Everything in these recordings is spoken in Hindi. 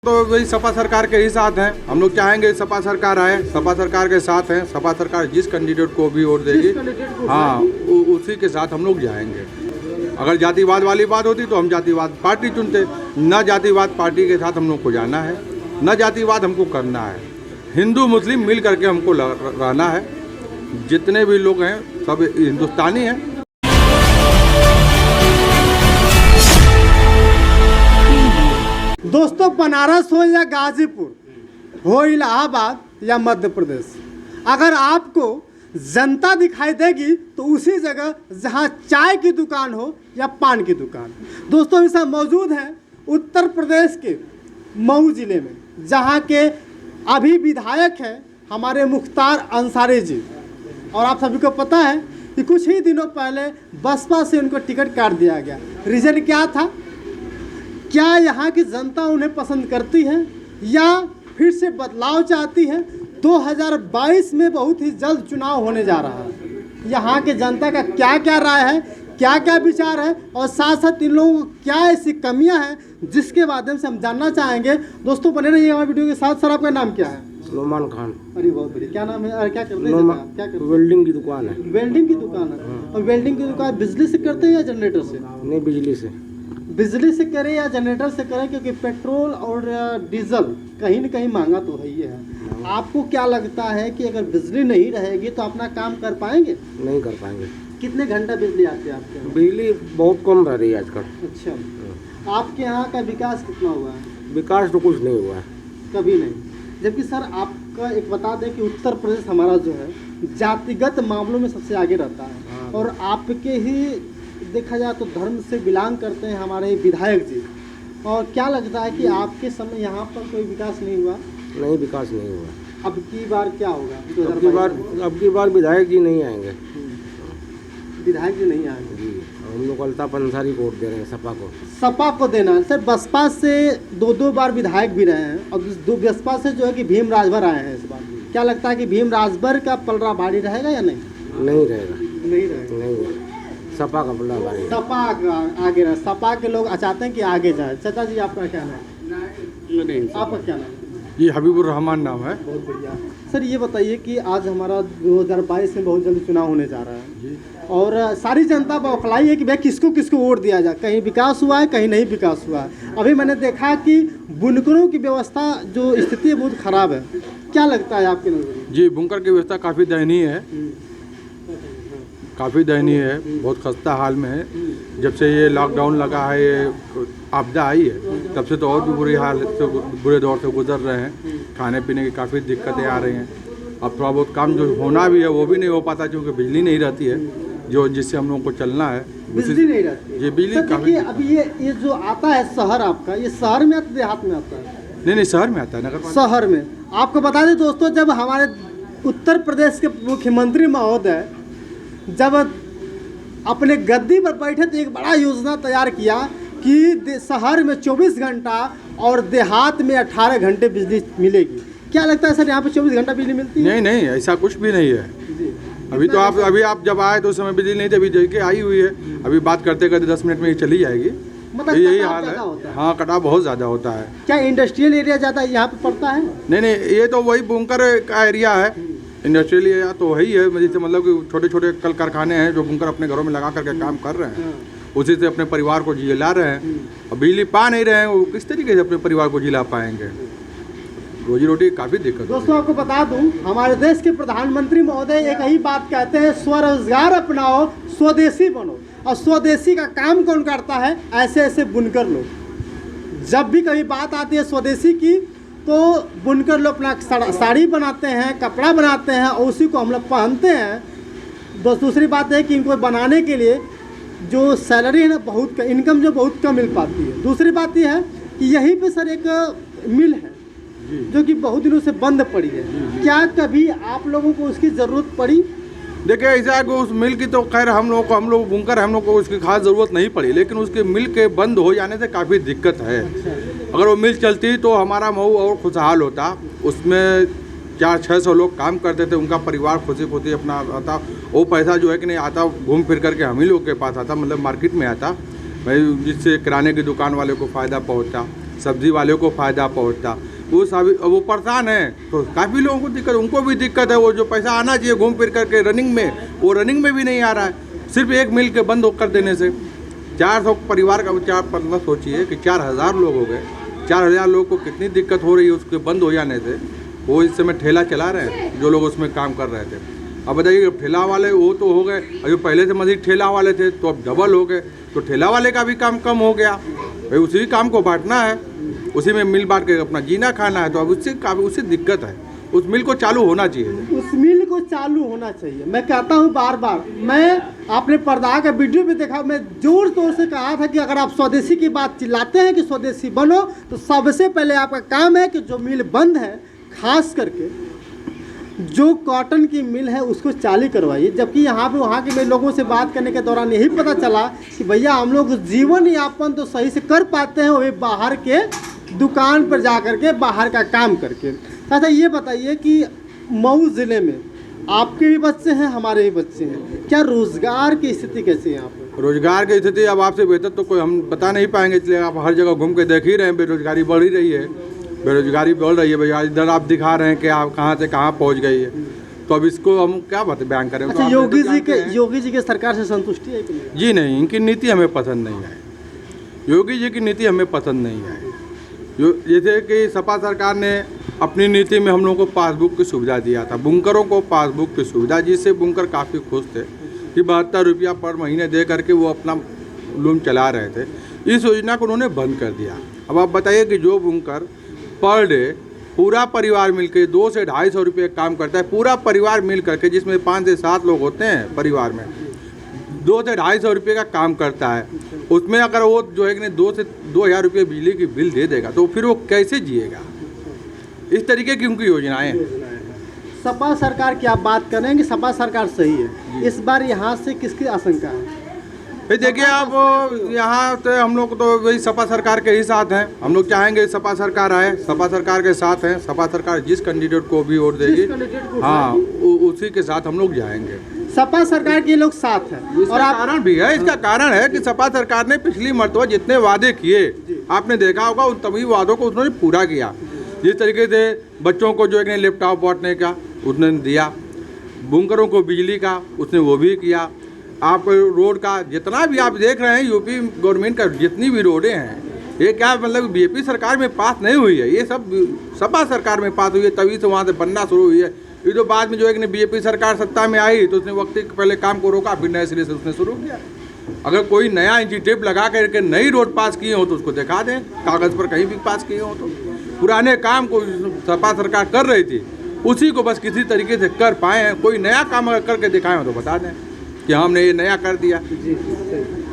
तो वही सपा सरकार के ही साथ हैं। हम लोग चाहेंगे सपा सरकार आए, सपा सरकार के साथ हैं। सपा सरकार जिस कैंडिडेट को भी वोट देगी, हाँ उसी के साथ हम लोग जाएंगे। अगर जातिवाद वाली बात होती तो हम जातिवाद पार्टी चुनते, न जातिवाद पार्टी के साथ हम लोग को जाना है, न जातिवाद हमको करना है। हिंदू मुस्लिम मिल करके हमको रहना है। जितने भी लोग हैं सब हिंदुस्तानी हैं। दोस्तों, बनारस हो या गाजीपुर हो, इलाहाबाद या मध्य प्रदेश, अगर आपको जनता दिखाई देगी तो उसी जगह जहां चाय की दुकान हो या पान की दुकान। दोस्तों, इस मौजूद हैं उत्तर प्रदेश के मऊ जिले में, जहां के अभी विधायक हैं हमारे मुख्तार अंसारी जी। और आप सभी को पता है कि कुछ ही दिनों पहले बसपा से उनको टिकट काट दिया गया। रीज़न क्या था? क्या यहाँ की जनता उन्हें पसंद करती है या फिर से बदलाव चाहती है? 2022 में बहुत ही जल्द चुनाव होने जा रहा है। यहाँ के जनता का क्या क्या राय है, क्या क्या विचार है, और साथ साथ इन लोगों को क्या ऐसी कमियां हैं जिसके माध्यम से हम जानना चाहेंगे। दोस्तों, बने रहिए हमारे वीडियो के साथ। सर, आपका नाम क्या है? नोमान खान। अरे बहुत बढ़िया। क्या नाम है और क्या करते हैं? क्या करते हैं? वेल्डिंग की दुकान है। वेल्डिंग की दुकान है। और वेल्डिंग की दुकान बिजली से करते हैं या जनरेटर से? नहीं, बिजली से। बिजली से करें या जनरेटर से करें, क्योंकि पेट्रोल और डीजल कहीं न कहीं महंगा तो है ही है। आपको क्या लगता है कि अगर बिजली नहीं रहेगी तो अपना काम कर पाएंगे? नहीं कर पाएंगे। कितने घंटा बिजली आती है आपके यहाँ? बिजली बहुत कम रह रही है आजकल। अच्छा, आपके यहाँ का विकास कितना हुआ है? विकास तो कुछ नहीं हुआ है, कभी नहीं। जबकि सर, आपका एक बता दें कि उत्तर प्रदेश हमारा जो है जातिगत मामलों में सबसे आगे रहता है। और आपके ही देखा जाए तो धर्म से बिलोंग करते हैं हमारे विधायक जी। और क्या लगता है कि आपके समय यहाँ पर कोई विकास नहीं हुआ? नहीं, विकास नहीं हुआ। अब की बार क्या होगा? अब की बार विधायक जी नहीं आएंगे। विधायक जी नहीं आएंगे जी, हम लोग अल्ताफ अंसारी को वोट दे रहे हैं, सपा को। सपा को देना है। सर, बसपा से दो बार विधायक भी रहे हैं और बसपा से जो है कि भीम राजभर आए हैं इस बार। क्या लगता है कि भीम राजभर का पलड़ा भारी रहेगा या नहीं? नहीं रहेगा। नहीं रहेगा। नहीं, सपा का पलड़ा भारी। सपा आगे रहे। सपा के लोग चाहते हैं कि आगे जाए। चाचा जी, आपका क्या नाम है? आपका क्या नाम है? ये हबीबुर रहमान नाम है। बहुत बढ़िया। सर, ये बताइए कि आज हमारा 2022 में बहुत जल्द चुनाव होने जा रहा है और सारी जनता बौखलाई है कि भाई किसको किसको वोट दिया जाए। कहीं विकास हुआ है, कहीं नहीं विकास हुआ है। अभी मैंने देखा कि बुनकरों की व्यवस्था जो स्थिति है बहुत खराब है। क्या लगता है आपके नजर? जी, बुनकर की व्यवस्था काफ़ी दयनीय है, काफ़ी दयनीय है, बहुत खस्ता हाल में है। जब से ये लॉकडाउन लगा है, ये आपदा आई है, तब से तो और भी बुरे दौर से गुजर रहे हैं। खाने पीने की काफ़ी दिक्कतें आ रही हैं। अब थोड़ा बहुत काम जो होना भी है वो भी नहीं हो पाता, क्योंकि बिजली नहीं रहती है जो जिससे हम लोगों को चलना है। बिजली नहीं रहती है। ये बिजली काफ़ी। अभी ये जो आता है शहर, आपका ये शहर में आता है देहात में आता है? नहीं, शहर में आता है, नगर शहर में। आपको बता दें दोस्तों, जब हमारे उत्तर प्रदेश के मुख्यमंत्री महोदय जब अपने गद्दी पर बैठे तो एक बड़ा योजना तैयार किया कि शहर में 24 घंटा और देहात में 18 घंटे बिजली मिलेगी। क्या लगता है सर, यहाँ पे 24 घंटा बिजली मिलती है? नहीं, ऐसा कुछ भी नहीं है। अभी तो आप जब आए तो उस समय बिजली नहीं थी, अभी जैसे आई हुई है। अभी बात करते करते 10 मिनट में ये चली जाएगी। मतलब यही हाल है। हाँ, कटाव बहुत ज़्यादा होता है। क्या इंडस्ट्रियल एरिया ज़्यादा यहाँ पे पड़ता है? नहीं, ये तो वही बुनकर का एरिया है। इंडस्ट्रियल एरिया तो वही है, जैसे मतलब कि छोटे छोटे कल कारखाने हैं जो बुनकर अपने घरों में लगा करके काम कर रहे हैं, उसी से अपने परिवार को जिला रहे हैं। और बिजली पा नहीं रहे हैं, वो किस तरीके से अपने परिवार को जिला पाएंगे? रोजी रोटी काफ़ी दिक्कत। दोस्तों, आपको बता दूं, हमारे देश के प्रधानमंत्री महोदय एक ही बात कहते हैं, स्वरोजगार अपनाओ, स्वदेशी बनो। और स्वदेशी का काम कौन करता है? ऐसे ऐसे बुनकर लोग। जब भी कभी बात आती है स्वदेशी की तो बुनकर लोग अपना साड़ी बनाते हैं, कपड़ा बनाते हैं और उसी को हम लोग पहनते हैं। दूसरी बात है कि इनको बनाने के लिए जो सैलरी है ना, बहुत इनकम जो बहुत कम मिल पाती है। दूसरी बात यह है कि यहीं पे सर एक मिल है जो कि बहुत दिनों से बंद पड़ी है। क्या कभी आप लोगों को उसकी ज़रूरत पड़ी? देखिए, ऐसा है कि उस मिल की तो खैर हम लोग बुनकर हम लोग को उसकी खास ज़रूरत नहीं पड़ी, लेकिन उसके मिल के बंद हो जाने से काफ़ी दिक्कत है। अगर वो मिल चलती तो हमारा मऊ और खुशहाल होता। उसमें 400-600 लोग काम करते थे, उनका परिवार खुशी खुशी अपना आता। वो पैसा जो है कि नहीं आता, घूम फिर करके हम ही लोग के पास आता, मतलब मार्केट में आता, भाई जिससे किराने की दुकान वाले को फ़ायदा पहुँचता। सब्जी वाले को फ़ायदा पहुंचता। वो परेशान है तो काफ़ी लोगों को दिक्कत, उनको भी दिक्कत है। वो जो पैसा आना चाहिए घूम फिर करके रनिंग में, वो रनिंग में भी नहीं आ रहा है। सिर्फ एक मिल के बंद कर देने से 400 परिवार का मतलब सोचिए कि 4000 लोग हो गए। 4000 लोगों को कितनी दिक्कत हो रही है उसके बंद हो जाने से। वो इस समय ठेला चला रहे हैं जो लोग उसमें काम कर रहे थे। अब बताइए ठेला वाले वो तो हो गए, और जो पहले से मजीद ठेला वाले थे तो अब डबल हो गए, तो ठेला वाले का भी काम कम हो गया। भाई उसी काम को बांटना है, उसी में मिल बांट के अपना जीना खाना है, तो अब उससे दिक्कत है। उस मिल को चालू होना चाहिए, उस मिल को चालू होना चाहिए। मैं कहता हूँ बार बार, मैं आपने पर्दा का वीडियो भी देखा, मैं जोर तोड़ से कहा था कि अगर आप स्वदेशी की बात चिल्लाते हैं कि स्वदेशी बनो, तो सबसे पहले आपका काम है कि जो मिल बंद है, खास करके जो कॉटन की मिल है उसको चालू करवाइए। जबकि यहाँ पे वहाँ के लोगों से बात करने के दौरान यही पता चला कि भैया हम लोग जीवन यापन तो सही से कर पाते हैं, वही बाहर के दुकान पर जा कर के बाहर का काम करके। अच्छा ये बताइए कि मऊ ज़िले में आपके भी बच्चे हैं, हमारे भी बच्चे हैं, क्या रोज़गार की स्थिति कैसी है यहाँ पर? रोजगार की स्थिति अब आपसे बेहतर तो कोई हम बता नहीं पाएंगे, इसलिए आप हर जगह घूम के देख ही रहे हैं। बेरोजगारी बढ़ ही रही है, बेरोजगारी बढ़ रही है भैया। इधर आप दिखा रहे हैं कि आप कहाँ से कहाँ पहुँच गई है, तो अब इसको हम क्या बयान करें। अच्छा तो योगी जी के सरकार से संतुष्टि है कि नहीं? जी नहीं, इनकी नीति हमें पसंद नहीं आई। योगी जी की नीति हमें पसंद नहीं आई। जैसे कि सपा सरकार ने अपनी नीति में हम लोगों को पासबुक की सुविधा दिया था, बुनकरों को पासबुक की सुविधा, जिससे बुनकर काफ़ी खुश थे कि 72 रुपया पर महीने दे करके वो अपना लूम चला रहे थे। इस योजना को उन्होंने बंद कर दिया। अब आप बताइए कि जो बुनकर पर डे पूरा परिवार मिलकर 200 से 250 रुपये काम करता है, पूरा परिवार मिल करके, जिसमें 5 से 7 लोग होते हैं परिवार में, 200 से 250 रुपये का काम करता है, उसमें अगर वो जो है कि 2 से 2000 रुपये बिजली की बिल दे देगा तो फिर वो कैसे जिएगा। इस तरीके की उनकी योजनाएं हैं। सपा सरकार की आप बात कर रहे हैं कि सपा सरकार सही है, इस बार यहाँ से किसकी आशंका है? भाई देखिए आप यहाँ से हम लोग तो वही सपा सरकार के ही साथ हैं। हम लोग चाहेंगे सपा सरकार आए, सपा सरकार के साथ हैं। सपा सरकार जिस कैंडिडेट को भी वोट देगी, हाँ उसी के साथ हम लोग जाएंगे। सपा सरकार के लोग साथ हैं और कारण भी है, इसका कारण है कि सपा सरकार ने पिछली मरतबा जितने वादे किए, आपने देखा होगा, उन तभी वादों को उन्होंने पूरा किया। जिस तरीके से बच्चों को जो है लैपटॉप बांटने का उसने दिया, बुनकरों को बिजली का उसने वो भी किया। आप रोड का जितना भी आप देख रहे हैं, यूपी गवर्नमेंट का जितनी भी रोडें हैं, ये क्या मतलब बीजेपी सरकार में पास नहीं हुई है, ये सब सपा सरकार में पास हुई है, तभी से वहाँ से बनना शुरू हुई है। ये तो बाद में जो है कि बीजेपी सरकार सत्ता में आई तो उसने वक्त पहले काम को रोका, फिर नए सिरे से उसने शुरू किया। अगर कोई नया इंजीटेप लगा करके नई रोड पास किए हो तो उसको दिखा दें, कागज़ पर कहीं भी पास किए हो। तो पुराने काम को सपा सरकार कर रही थी, उसी को बस किसी तरीके से कर पाए हैं। कोई नया काम अगर करके दिखाएं हो तो बता दें कि हमने ये नया कर दिया। जी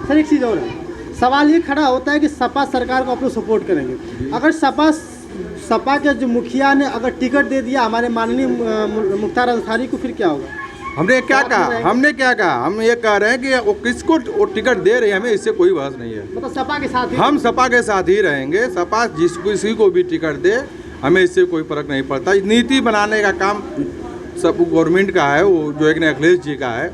सर, एक चीज़ और है, सवाल ये खड़ा होता है कि सपा सरकार को आप लोग सपोर्ट करेंगे। अगर सपा के जो मुखिया ने अगर टिकट दे दिया हमारे माननीय मुख्तार अंसारी को, फिर क्या होगा? हमने क्या कहा? हम ये कह रहे हैं कि वो किसको वो टिकट दे रही है, हमें इससे कोई बहस नहीं है। मतलब सपा के साथ ही हम सपा के साथ ही रहेंगे। सपा किसी को भी टिकट दे, हमें इससे कोई फर्क नहीं पड़ता। नीति बनाने का काम सब गवर्नमेंट का है, वो जो एक अखिलेश जी का है,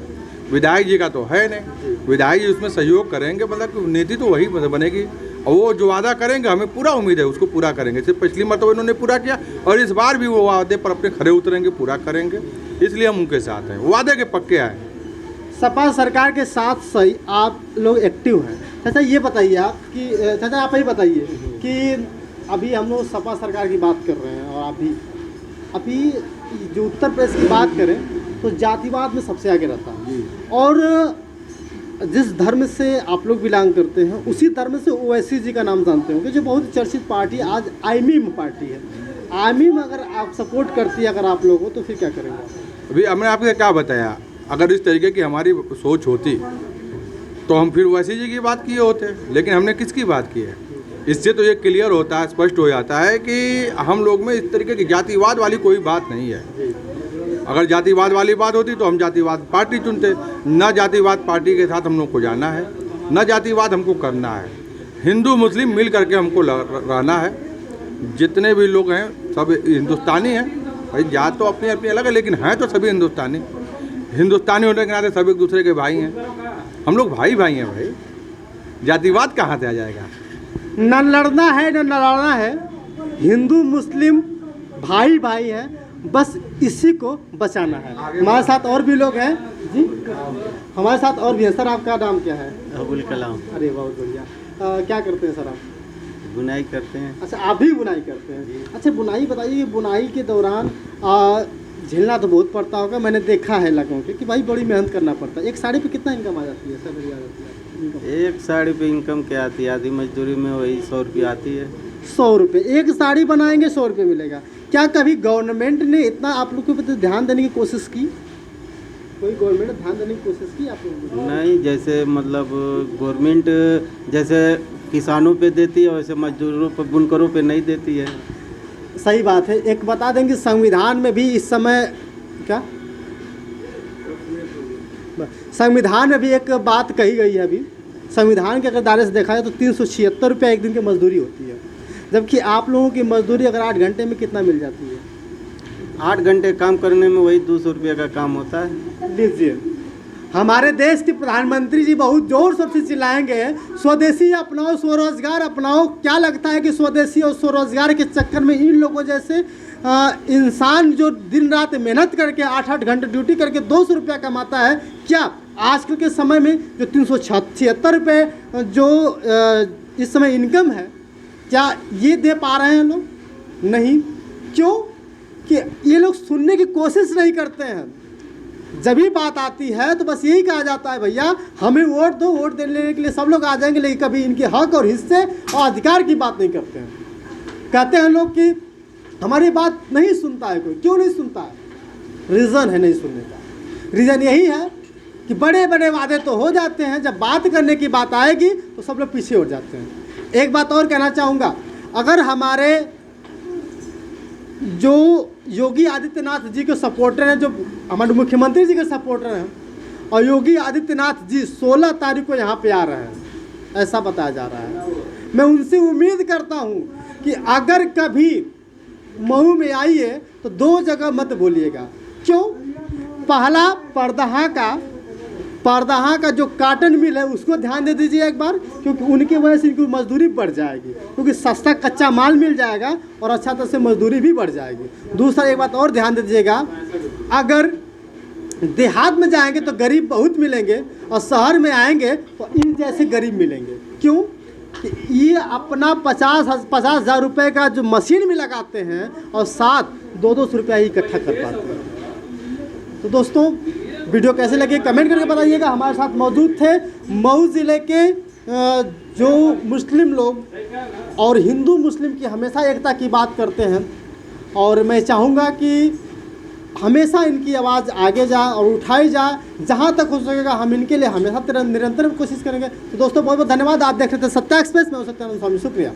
विधायक जी का तो है नहीं। विधायक जी उसमें सहयोग करेंगे, मतलब नीति तो वही बनेगी, और वो जो वादा करेंगे हमें पूरा उम्मीद है उसको पूरा करेंगे। सिर्फ पिछली मरतबा इन्होंने पूरा किया और इस बार भी वो वादे पर अपने खरे उतरेंगे, पूरा करेंगे, इसलिए हम उनके साथ हैं, वादे के पक्के आए। सपा सरकार के साथ सही आप लोग एक्टिव हैं। चाचा ये बताइए आप कि चाचा आप ही बताइए कि अभी हम लोग सपा सरकार की बात कर रहे हैं, और अभी जो उत्तर प्रदेश की बात करें तो जातिवाद में सबसे आगे रहता है, और जिस धर्म से आप लोग बिलोंग करते हैं उसी धर्म से ओवैसी जी का नाम जानते होंगे, जो बहुत चर्चित पार्टी आज आईएमएम पार्टी है। आईएमएम अगर आप सपोर्ट करती है अगर आप लोगों, तो फिर क्या करेंगे? अभी हमने आपको क्या बताया, अगर इस तरीके की हमारी सोच होती तो हम फिर ओवैसी जी की बात किए होते, लेकिन हमने किसकी बात की है? इससे तो ये क्लियर होता है, स्पष्ट हो जाता है कि हम लोग में इस तरीके की जातिवाद वाली कोई बात नहीं है। अगर जातिवाद वाली बात होती तो हम जातिवाद पार्टी चुनते। न जातिवाद पार्टी के साथ हम लोग को जाना है, न जातिवाद हमको करना है। हिंदू मुस्लिम मिल करके हमको रहना है। जितने भी लोग हैं सब हिंदुस्तानी हैं। भाई जात तो अपनी अपनी अलग है, लेकिन हैं तो सभी हिंदुस्तानी। हिंदुस्तानी होने के नाते सब एक दूसरे के भाई हैं। हम लोग भाई भाई हैं भाई, जातिवाद कहाँ से आ जाएगा? न लड़ना है न लड़ना है, हिंदू मुस्लिम भाई भाई है, बस इसी को बचाना है। हमारे साथ और भी लोग हैं जी, हमारे साथ और भी है। सर आपका नाम क्या है? अबुल कलाम। अरे बहुत बढ़िया। क्या करते हैं सर आप? बुनाई करते हैं। अच्छा, आप भी बुनाई करते हैं। अच्छा, बुनाई बताइए कि बुनाई के दौरान झेलना तो बहुत पड़ता होगा। मैंने देखा है लोगों के कि भाई बड़ी मेहनत करना पड़ता है। एक साड़ी पे कितना इनकम आ जाती है सर? मेरी याद आती है इनकम। एक साड़ी पे इनकम क्या आती है? आधी मजदूरी में वही 100 रुपये आती है। 100 रुपये एक साड़ी बनाएंगे, 100 रुपये मिलेगा। क्या कभी गवर्नमेंट ने इतना आप लोग के प्रति ध्यान देने की कोशिश की? कोई गवर्नमेंट ने ध्यान देने की कोशिश की आप लोगों को? नहीं, जैसे मतलब गवर्नमेंट जैसे किसानों पे देती है वैसे मजदूरों पे, बुनकरों पे नहीं देती है। सही बात है। एक बता देंगे संविधान में भी इस समय क्या, संविधान में भी एक बात कही गई है। अभी संविधान के अगर दायरे से देखा जाए तो 376 रुपये एक दिन की मजदूरी होती है, जबकि आप लोगों की मजदूरी अगर 8 घंटे में कितना मिल जाती है? 8 घंटे काम करने में वही 200 रुपये का काम होता है। लीजिए, हमारे देश के प्रधानमंत्री जी बहुत जोर शोर से चिल्लाएंगे स्वदेशी अपनाओ, स्वरोजगार अपनाओ। क्या लगता है कि स्वदेशी और स्वरोजगार के चक्कर में इन लोगों जैसे इंसान जो दिन रात मेहनत करके 8-8 घंटे ड्यूटी करके 200 रुपया कमाता है, क्या आजकल के समय में जो 376 रुपये जो इस समय इनकम है, क्या ये दे पा रहे हैं लोग? नहीं। क्यों? कि ये लोग सुनने की कोशिश नहीं करते हैं। जब भी बात आती है तो बस यही कहा जाता है भैया हमें वोट दो, वोट देने के लिए सब लोग आ जाएंगे, लेकिन कभी इनके हक और हिस्से और अधिकार की बात नहीं करते हैं। कहते हैं लोग कि हमारी बात नहीं सुनता है कोई। क्यों नहीं सुनता है? रीज़न है नहीं सुनने का। रीज़न यही है कि बड़े बड़े वादे तो हो जाते हैं, जब बात करने की बात आएगी तो सब लोग पीछे हट जाते हैं। एक बात और कहना चाहूँगा, अगर हमारे जो योगी आदित्यनाथ जी के सपोर्टर हैं, जो हमारे मुख्यमंत्री जी के सपोर्टर हैं, और योगी आदित्यनाथ जी 16 तारीख को यहाँ पे आ रहे हैं, ऐसा बताया जा रहा है। मैं उनसे उम्मीद करता हूँ कि अगर कभी मऊ में आइए तो 2 जगह मत बोलिएगा। क्यों? पहला, परदहा का जो काटन मिल है उसको ध्यान दे दीजिए एक बार, क्योंकि उनकी वजह से इनकी मजदूरी बढ़ जाएगी, क्योंकि सस्ता कच्चा माल मिल जाएगा और अच्छा तरह से मजदूरी भी बढ़ जाएगी। दूसरा एक बात और ध्यान दे दीजिएगा, अगर देहात में जाएंगे तो गरीब बहुत मिलेंगे और शहर में आएंगे तो इन जैसे गरीब मिलेंगे। क्यों? कि ये अपना 50,000 रुपये का जो मशीन में लगाते हैं और साथ 200 रुपया ही इकट्ठा कर पाते हैं। तो दोस्तों, वीडियो कैसे लगे कमेंट करके बताइएगा। हमारे साथ मौजूद थे मऊ ज़िले के जो मुस्लिम लोग और हिंदू मुस्लिम की हमेशा एकता की बात करते हैं, और मैं चाहूँगा कि हमेशा इनकी आवाज़ आगे जाए और उठाई जाए। जहाँ तक हो सकेगा हम इनके लिए हमेशा निरंतर कोशिश करेंगे। तो दोस्तों बहुत बहुत धन्यवाद। आप देख रहे थे सत्या एक्सप्रेस में, हो सकता है स्वामी, शुक्रिया।